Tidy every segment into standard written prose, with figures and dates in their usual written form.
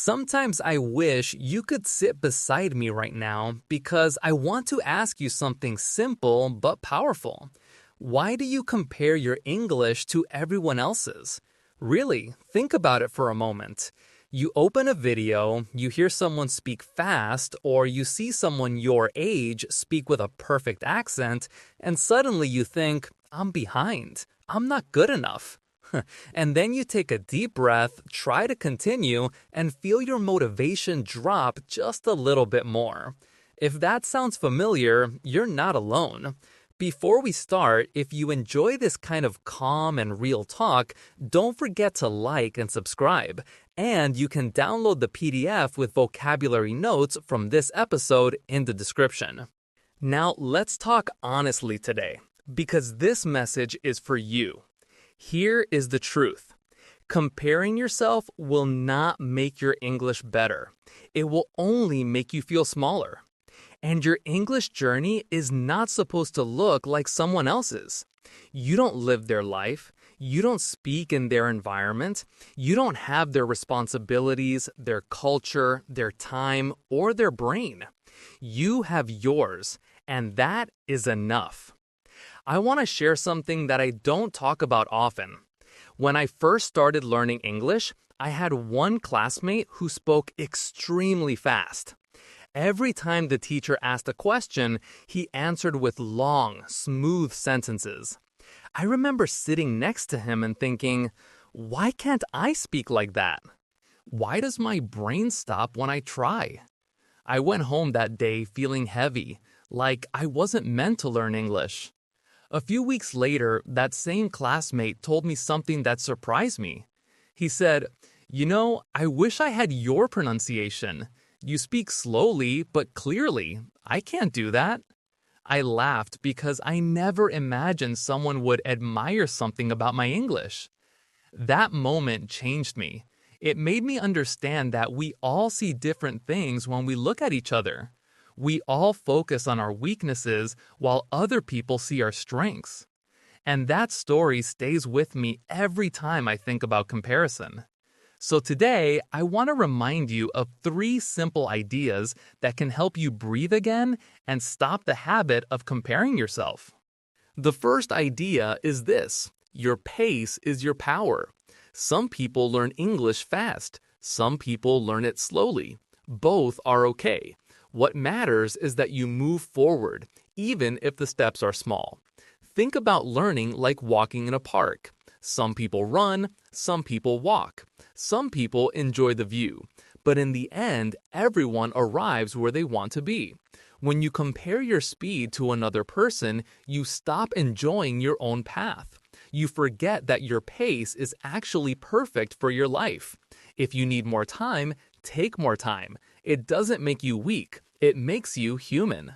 Sometimes I wish you could sit beside me right now because I want to ask you something simple but powerful. Why do you compare your English to everyone else's? Really, think about it for a moment. You open a video, you hear someone speak fast, or you see someone your age speak with a perfect accent, and suddenly you think, I'm behind. I'm not good enough. And then you take a deep breath, try to continue, and feel your motivation drop just a little bit more. If that sounds familiar, you're not alone. Before we start, if you enjoy this kind of calm and real talk, don't forget to like and subscribe. And you can download the PDF with vocabulary notes from this episode in the description. Now, let's talk honestly today, because this message is for you. Here is the truth. Comparing yourself will not make your English better. It will only make you feel smaller. And your English journey is not supposed to look like someone else's. You don't live their life. You don't speak in their environment. You don't have their responsibilities, their culture, their time, or their brain. You have yours, and that is enough. I want to share something that I don't talk about often. When I first started learning English, I had one classmate who spoke extremely fast. Every time the teacher asked a question, he answered with long, smooth sentences. I remember sitting next to him and thinking, why can't I speak like that? Why does my brain stop when I try? I went home that day feeling heavy, like I wasn't meant to learn English. A few weeks later, that same classmate told me something that surprised me. He said, I wish I had your pronunciation. You speak slowly, but clearly. I can't do that. I laughed because I never imagined someone would admire something about my English. That moment changed me. It made me understand that we all see different things when we look at each other. We all focus on our weaknesses while other people see our strengths. And that story stays with me every time I think about comparison. So today, I want to remind you of 3 simple ideas that can help you breathe again and stop the habit of comparing yourself. The first idea is this: your pace is your power. Some people learn English fast. Some people learn it slowly. Both are okay. What matters is that you move forward, even if the steps are small. Think about learning like walking in a park. Some people run, some people walk. Some people enjoy the view. But in the end, everyone arrives where they want to be. When you compare your speed to another person, you stop enjoying your own path. You forget that your pace is actually perfect for your life. If you need more time, take more time. It doesn't make you weak. It makes you human.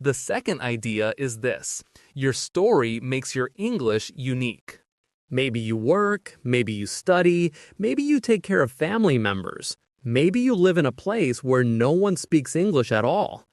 The second idea is this: your story makes your English unique. Maybe you work, maybe you study, maybe you take care of family members. Maybe you live in a place where no one speaks English at all.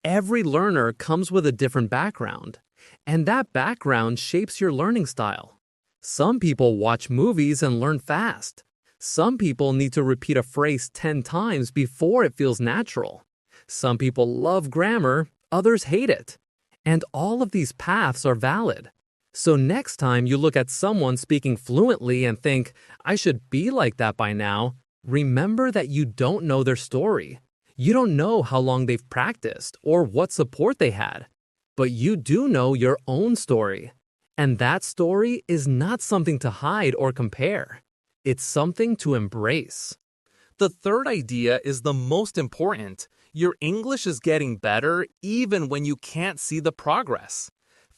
Every learner comes with a different background, and that background shapes your learning style. Some people watch movies and learn fast. Some people need to repeat a phrase 10 times before it feels natural. Some people love grammar, others hate it. And all of these paths are valid. So next time you look at someone speaking fluently and think, I should be like that by now, remember that you don't know their story. You don't know how long they've practiced or what support they had. But you do know your own story. And that story is not something to hide or compare. It's something to embrace. The third idea is the most important. Your English is getting better even when you can't see the progress.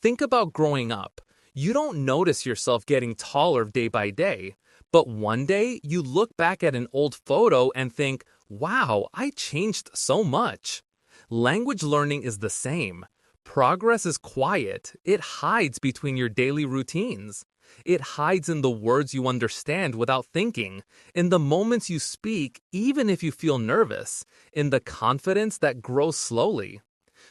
Think about growing up. You don't notice yourself getting taller day by day, but one day you look back at an old photo and think, wow, I changed so much. Language learning is the same. Progress is quiet. It hides between your daily routines. It hides in the words you understand without thinking, in the moments you speak even if you feel nervous, in the confidence that grows slowly.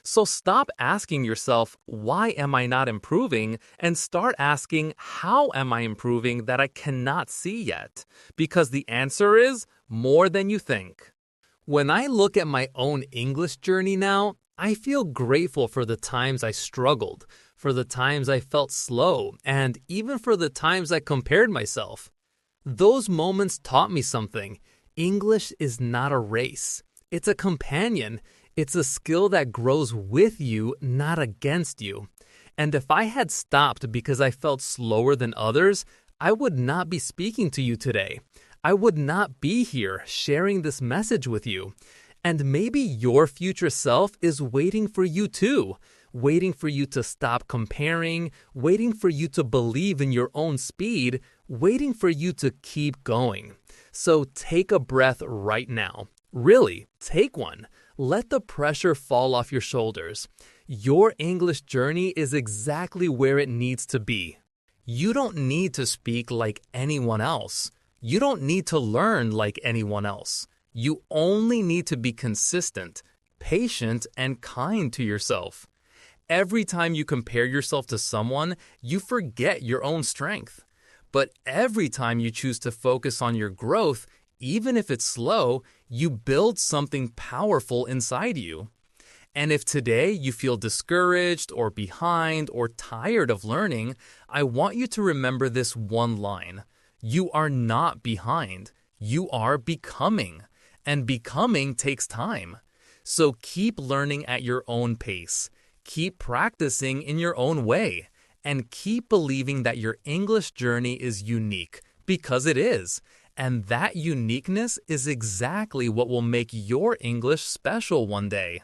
So stop asking yourself, why am I not improving? And start asking, how am I improving that I cannot see yet? Because the answer is more than you think. When I look at my own English journey now, I feel grateful for the times I struggled, for the times I felt slow, and even for the times I compared myself. Those moments taught me something. English is not a race. It's a companion. It's a skill that grows with you, not against you. And if I had stopped because I felt slower than others, I would not be speaking to you today. I would not be here sharing this message with you. And maybe your future self is waiting for you too, waiting for you to stop comparing, waiting for you to believe in your own speed, waiting for you to keep going. So take a breath right now. Really, take one. Let the pressure fall off your shoulders. Your English journey is exactly where it needs to be. You don't need to speak like anyone else. You don't need to learn like anyone else. You only need to be consistent, patient, and kind to yourself. Every time you compare yourself to someone, you forget your own strength. But every time you choose to focus on your growth, even if it's slow, you build something powerful inside you. And if today you feel discouraged or behind or tired of learning, I want you to remember this one line. You are not behind. You are becoming. And becoming takes time. So keep learning at your own pace. Keep practicing in your own way. And keep believing that your English journey is unique, because it is. And that uniqueness is exactly what will make your English special one day.